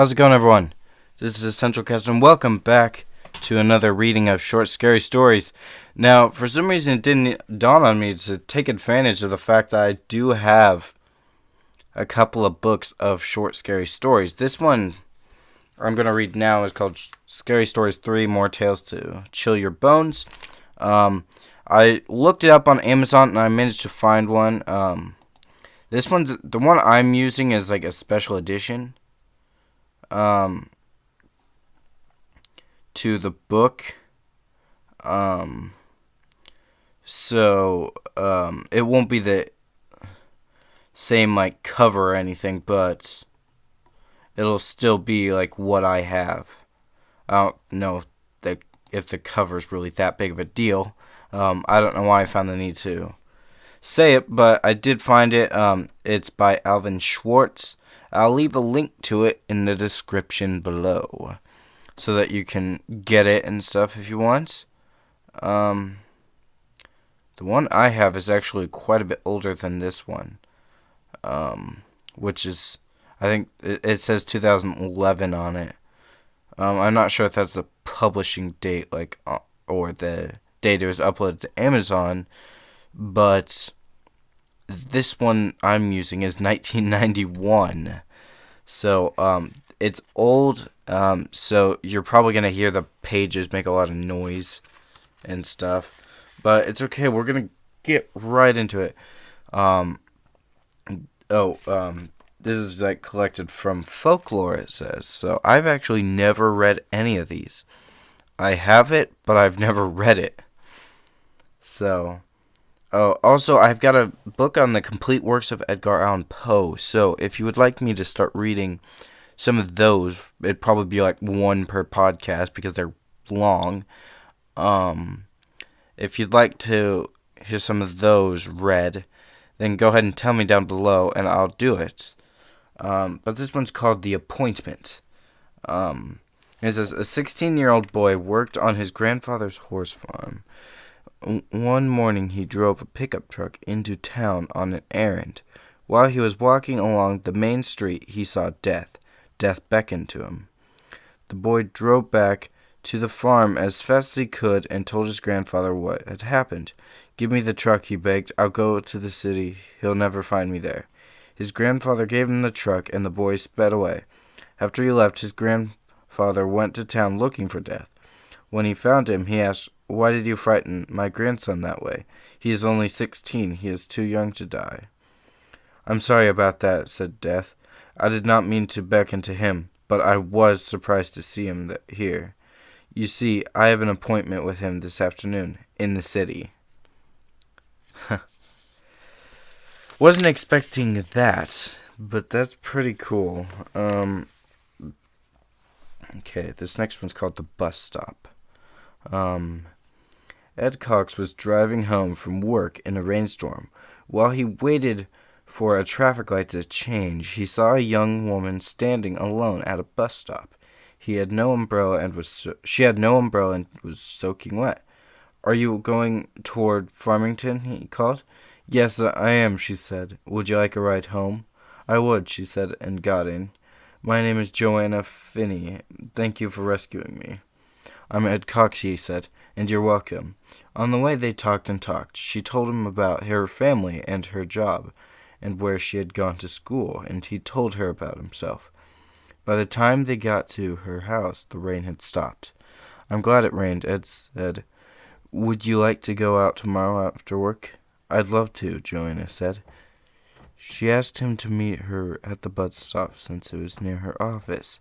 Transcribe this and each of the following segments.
How's it going, everyone? This is Essential Cast, and welcome back to another reading of Short Scary Stories. Now, for some reason, it didn't dawn on me to take advantage of the fact that I do have a couple of books of short, scary stories. This one I'm going to read now is called Scary Stories 3, More Tales to Chill Your Bones. I looked it up on Amazon, and I managed to find one. This one's, the one I'm using is like a special edition. To the book. It won't be the same like cover or anything, but it'll still be like what I have. I don't know if the cover's really that big of a deal. I don't know why I found the need to say it, but I did find it. It's by Alvin Schwartz. I'll leave a link to it in the description below so that you can get it and stuff if you want. The one I have is actually quite a bit older than this one, which is, I think it says 2011 on it. I'm not sure if that's the publishing date, or the date it was uploaded to Amazon, but this one I'm using is 1991. So, it's old, so you're probably going to hear the pages make a lot of noise and stuff. But it's okay, we're going to get right into it. This is like collected from folklore, it says. So, I've actually never read any of these. I have it, but I've never read it. So, also, I've got a book on the complete works of Edgar Allan Poe. So, if you would like me to start reading some of those, it'd probably be like one per podcast because they're long. If you'd like to hear some of those read, then go ahead and tell me down below, and I'll do it. But this one's called The Appointment. It says, a 16-year-old boy worked on his grandfather's horse farm. One morning, he drove a pickup truck into town on an errand. While he was walking along the main street, he saw Death. Death beckoned to him. The boy drove back to the farm as fast as he could and told his grandfather what had happened. Give me the truck, he begged. I'll go to the city. He'll never find me there. His grandfather gave him the truck, and the boy sped away. After he left, his grandfather went to town looking for Death. When he found him, he asked, why did you frighten my grandson that way? He is only 16. He is too young to die. I'm sorry about that, said Death. I did not mean to beckon to him, but I was surprised to see him here. You see, I have an appointment with him this afternoon in the city. Wasn't expecting that, but that's pretty cool. Okay, this next one's called The Bus Stop. Ed Cox was driving home from work in a rainstorm. While he waited for a traffic light to change, he saw a young woman standing alone at a bus stop. She had no umbrella and was soaking wet. Are you going toward Farmington? He called. Yes, I am, she said. Would you like a ride home? I would, she said, and got in. My name is Joanna Finney. Thank you for rescuing me. I'm Ed Cox, he said, and you're welcome. On the way, they talked and talked. She told him about her family and her job, and where she had gone to school, and he told her about himself. By the time they got to her house, the rain had stopped. I'm glad it rained, Ed said. Would you like to go out tomorrow after work? I'd love to, Joanna said. She asked him to meet her at the bus stop since it was near her office.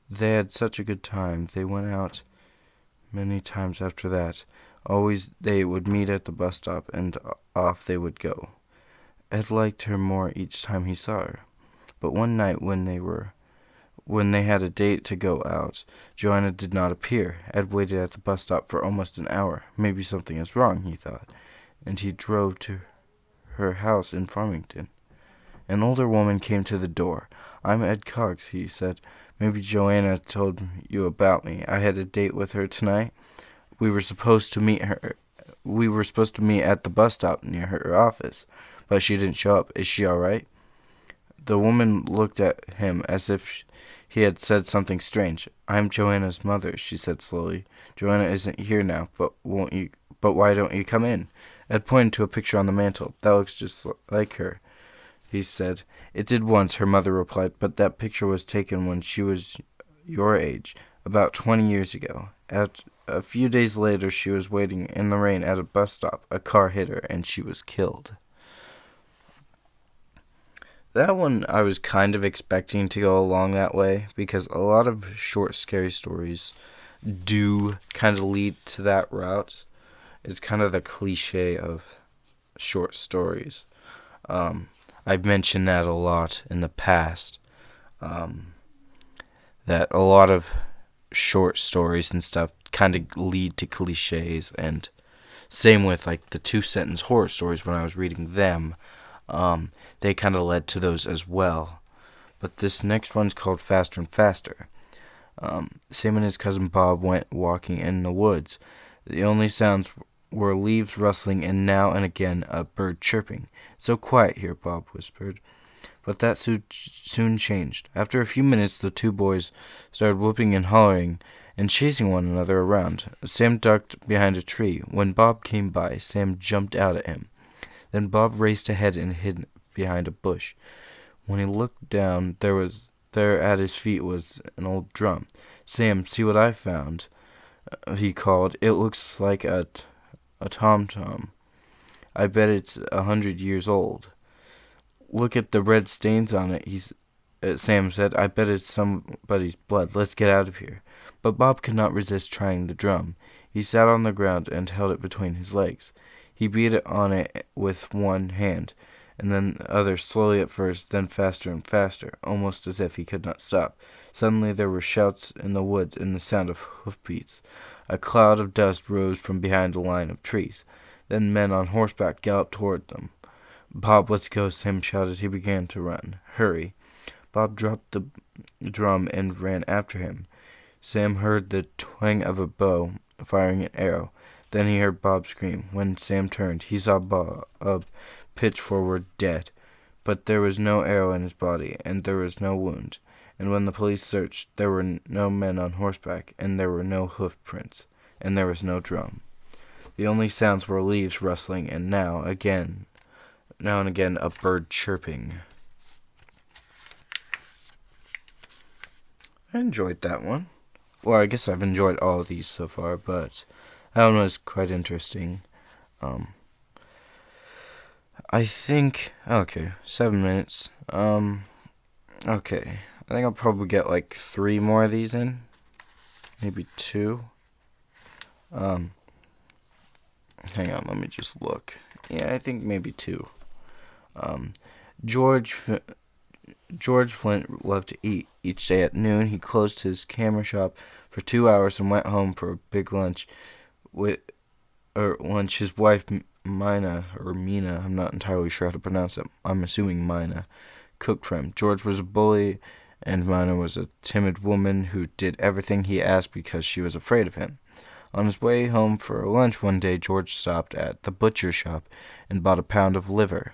They had such a good time. They went out many times after that. Always they would meet at the bus stop, and off they would go. Ed liked her more each time he saw her. But one night when they had a date to go out, Joanna did not appear. Ed waited at the bus stop for almost an hour. Maybe something is wrong, he thought, and he drove to her house in Farmington. An older woman came to the door. I'm Ed Cox, he said. Maybe Joanna told you about me. I had a date with her tonight. We were supposed to meet at the bus stop near her office, but she didn't show up. Is she all right? The woman looked at him as if he had said something strange. "I'm Joanna's mother," she said slowly. "Joanna isn't here now, but why don't you come in?" Ed pointed to a picture on the mantel. "That looks just like her," he said. "It did once," her mother replied, "but that picture was taken when she was your age, about 20 years ago. A few days later, she was waiting in the rain at a bus stop. A car hit her, and she was killed." That one I was kind of expecting to go along that way, because a lot of short, scary stories do kind of lead to that route. It's kind of the cliche of short stories. I've mentioned that a lot in the past, that a lot of short stories and stuff kind of lead to cliches, and same with like the 2-sentence horror stories when I was reading them. They kind of led to those as well. But this next one's called Faster and Faster. Sam and his cousin Bob went walking in the woods. The only sounds were leaves rustling and now and again a bird chirping. "It's so quiet here," Bob whispered. But that soon changed. After a few minutes, the two boys started whooping and hollering and chasing one another around. Sam ducked behind a tree. When Bob came by, Sam jumped out at him. Then Bob raced ahead and hid behind a bush. When he looked down, there at his feet was an old drum. "Sam, see what I found," he called. "It looks like a tom-tom. I bet it's 100 years old." "Look at the red stains on it," Sam said. "I bet it's somebody's blood. Let's get out of here." But Bob could not resist trying the drum. He sat on the ground and held it between his legs. He beat on it with one hand, and then the other, slowly at first, then faster and faster, almost as if he could not stop. Suddenly there were shouts in the woods and the sound of hoofbeats. A cloud of dust rose from behind a line of trees. Then men on horseback galloped toward them. "Bob, let's go," Sam shouted. He began to run. "Hurry." Bob dropped the drum and ran after him. Sam heard the twang of a bow firing an arrow. Then he heard Bob scream. When Sam turned, he saw Bob pitch forward dead. But there was no arrow in his body, and there was no wound. And when the police searched, there were no men on horseback, and there were no hoof prints, and there was no drum. The only sounds were leaves rustling, and now and again a bird chirping. I enjoyed that one. Well, I guess I've enjoyed all of these so far, but that one was quite interesting. I think, 7 minutes. Okay. I think I'll probably get like 3 more of these in. Maybe 2. Hang on, let me just look. Yeah, I think maybe 2. George Flint loved to eat. Each day at noon, he closed his camera shop for 2 hours and went home for a big lunch. His wife, Mina, I'm not entirely sure how to pronounce it. I'm assuming Mina, cooked for him. George was a bully, and Mina was a timid woman who did everything he asked because she was afraid of him. On his way home for lunch one day, George stopped at the butcher shop and bought a pound of liver.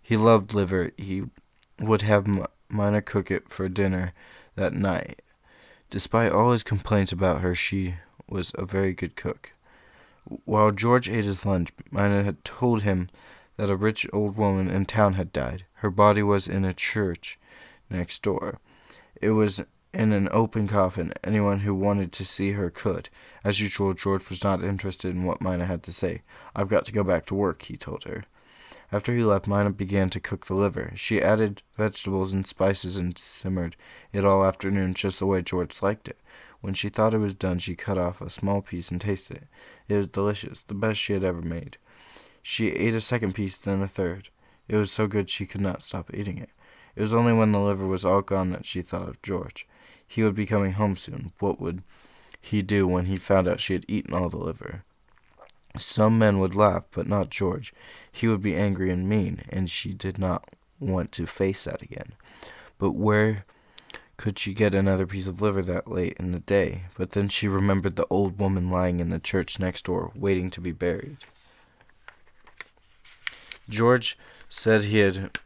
He loved liver. He would have Mina cook it for dinner that night. Despite all his complaints about her, she was a very good cook. While George ate his lunch, Mina had told him that a rich old woman in town had died. Her body was in a church next door. It was in an open coffin. Anyone who wanted to see her could. As usual, George was not interested in what Mina had to say. "I've got to go back to work," he told her. After he left, Mina began to cook the liver. She added vegetables and spices and simmered it all afternoon just the way George liked it. When she thought it was done, she cut off a small piece and tasted it. It was delicious, the best she had ever made. She ate a second piece, then a third. It was so good she could not stop eating it. It was only when the liver was all gone that she thought of George. He would be coming home soon. What would he do when he found out she had eaten all the liver? Some men would laugh, but not George. He would be angry and mean, and she did not want to face that again. But where could she get another piece of liver that late in the day? But then she remembered the old woman lying in the church next door, waiting to be buried. George said he had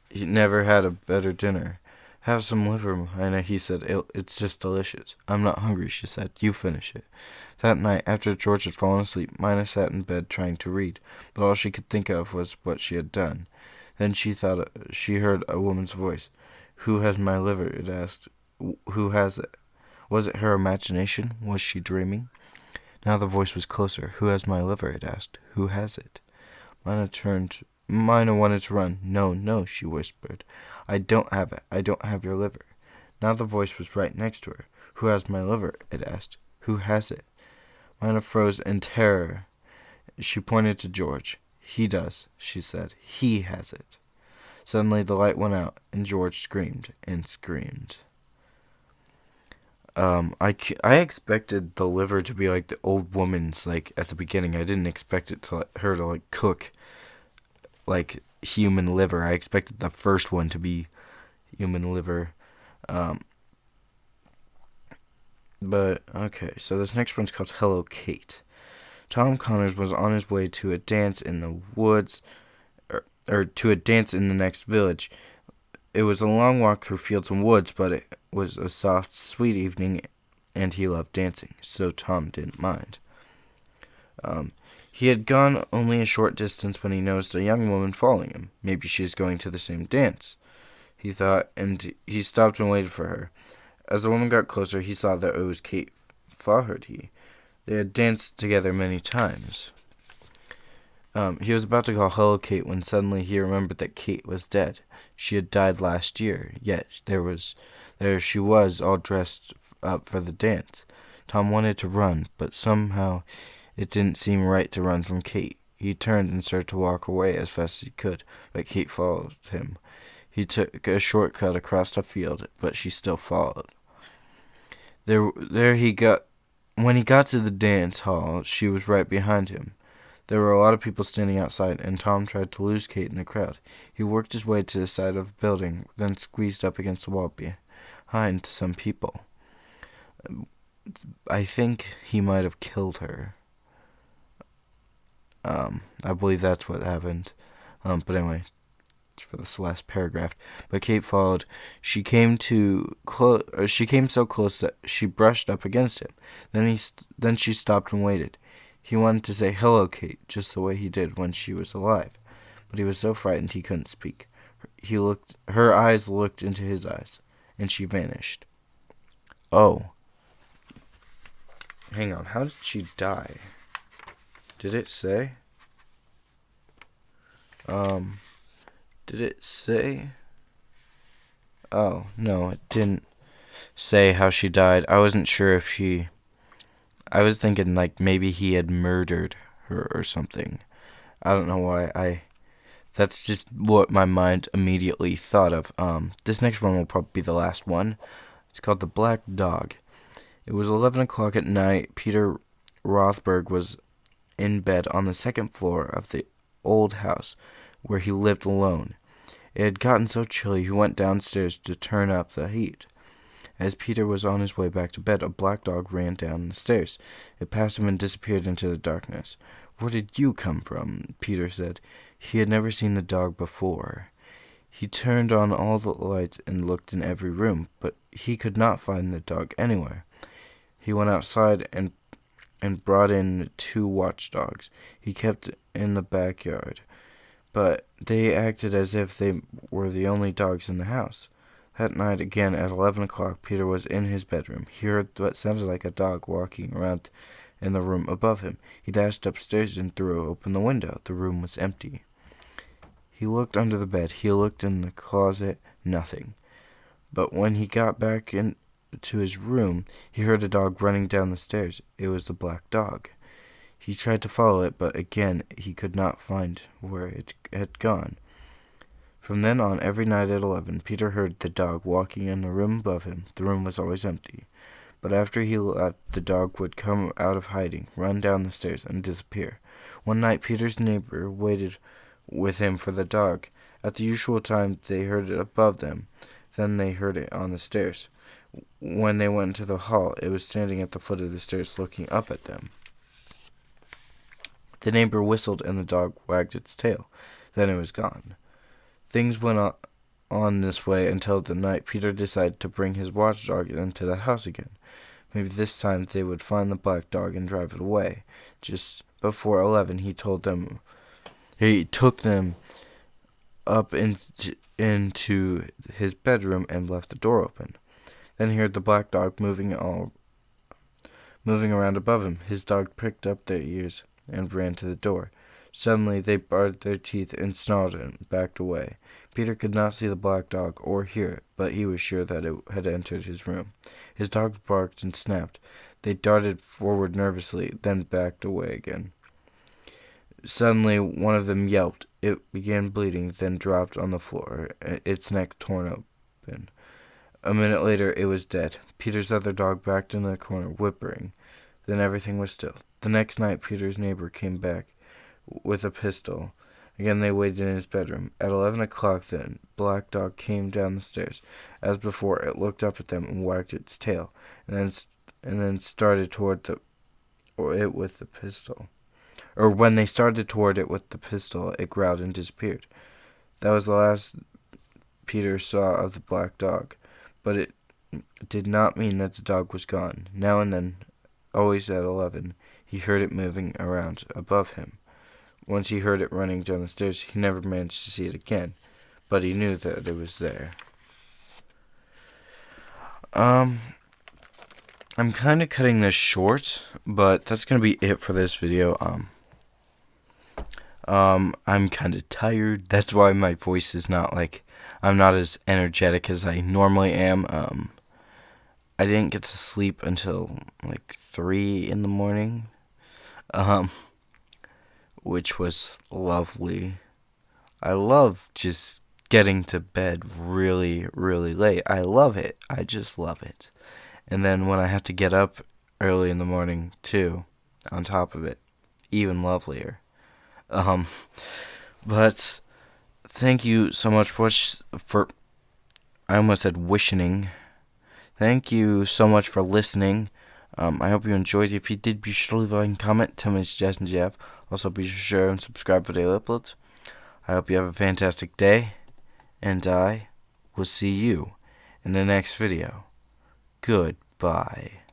he never had a better dinner. Have some liver, Mina, he said. It's just delicious. I'm not hungry, she said. You finish it. That night, after George had fallen asleep, Mina sat in bed trying to read, but all she could think of was what she had done. Then she heard a woman's voice. Who has my liver? It asked. Who has it? Was it her imagination? Was she dreaming? Now the voice was closer. Who has my liver? It asked. Who has it? Mina wanted to run. No, no, she whispered. I don't have it. I don't have your liver. Now the voice was right next to her. Who has my liver? It asked. Who has it? Mina froze in terror. She pointed to George. He does, she said. He has it. Suddenly the light went out, and George screamed and screamed. I expected the liver to be like the old woman's, like, at the beginning. I didn't expect her to, like, cook, like, human liver. I expected the first one to be human liver. But, okay, so this next one's called Hello, Kate. Tom Connors was on his way to a dance in the woods, or to a dance in the next village. It was a long walk through fields and woods, but it was a soft, sweet evening, and he loved dancing, so Tom didn't mind. He had gone only a short distance when he noticed a young woman following him. Maybe she is going to the same dance, he thought, and he stopped and waited for her. As the woman got closer, he saw that it was Kate Flaherty. They had danced together many times. He was about to call hello, Kate, when suddenly he remembered that Kate was dead. She had died last year, yet there she was, all dressed up for the dance. Tom wanted to run, but somehow it didn't seem right to run from Kate. He turned and started to walk away as fast as he could, but Kate followed him. He took a shortcut across the field, but she still followed. When he got to the dance hall, she was right behind him. There were a lot of people standing outside, and Tom tried to lose Kate in the crowd. He worked his way to the side of the building, then squeezed up against the wall behind some people. I think he might have killed her. I believe that's what happened. But anyway, for this last paragraph. But Kate followed. She came so close that she brushed up against him. Then she stopped and waited. He wanted to say, "Hello, Kate," just the way he did when she was alive. But he was so frightened he couldn't speak. Her eyes looked into his eyes, and she vanished. Oh. Hang on, how did she die? Did it say? Did it say? Oh, no, it didn't say how she died. I wasn't sure if I was thinking, like, maybe he had murdered her or something. I don't know why that's just what my mind immediately thought of. This next one will probably be the last one. It's called The Black Dog. It was 11 o'clock at night. Peter Rothberg was in bed on the second floor of the old house where he lived alone. It had gotten so chilly he went downstairs to turn up the heat. As Peter was on his way back to bed, a black dog ran down the stairs. It passed him and disappeared into the darkness. "Where did you come from?" Peter said. He had never seen the dog before. He turned on all the lights and looked in every room, but he could not find the dog anywhere. He went outside and brought in 2 watchdogs. He kept in the backyard, but they acted as if they were the only dogs in the house. That night, again at 11 o'clock, Peter was in his bedroom. He heard what sounded like a dog walking around in the room above him. He dashed upstairs and threw open the window. The room was empty. He looked under the bed. He looked in the closet. Nothing. But when he got back into his room, he heard a dog running down the stairs. It was the black dog. He tried to follow it, but again he could not find where it had gone. From then on, every night at 11, Peter heard the dog walking in the room above him. The room was always empty. But after he left, the dog would come out of hiding, run down the stairs, and disappear. One night, Peter's neighbor waited with him for the dog. At the usual time, they heard it above them. Then they heard it on the stairs. When they went into the hall, it was standing at the foot of the stairs looking up at them. The neighbor whistled, and the dog wagged its tail. Then it was gone. Things went on this way until the night Peter decided to bring his watchdog into the house again. Maybe this time they would find the black dog and drive it away. Just before 11, he took them up into his bedroom and left the door open. Then he heard the black dog moving around above him. His dog pricked up their ears and ran to the door. Suddenly they bared their teeth and snarled and backed away. Peter could not see the black dog or hear it, but he was sure that it had entered his room. His dogs barked and snapped. They darted forward nervously, then backed away again. Suddenly one of them yelped. It began bleeding, then dropped on the floor, its neck torn open. A minute later it was dead. Peter's other dog backed in the corner, whimpering. Then everything was still. The next night Peter's neighbor came back with a pistol. Again they waited in his bedroom. At 11 o'clock the black dog came down the stairs. As before, it looked up at them and wagged its tail, and then started toward it with the pistol. Or when they started toward it with the pistol, it growled and disappeared. That was the last Peter saw of the black dog, but it did not mean that the dog was gone. Now and then, always at 11, he heard it moving around above him. Once he heard it running down the stairs. He never managed to see it again, but he knew that it was there. I'm kind of cutting this short, but that's going to be it for this video. I'm kind of tired. That's why my voice is not I'm not as energetic as I normally am. I didn't get to sleep until 3 in the morning. Which was lovely. I love just getting to bed really, really late. I love it. I just love it. And then when I have to get up early in the morning too, on top of it, even lovelier. But thank you so much for I almost said wishing. Thank you so much for listening. I hope you enjoyed. If you did, be sure to leave a like and comment. Tell me any suggestions you have. Also, be sure to share and subscribe for daily uploads. I hope you have a fantastic day, and I will see you in the next video. Goodbye.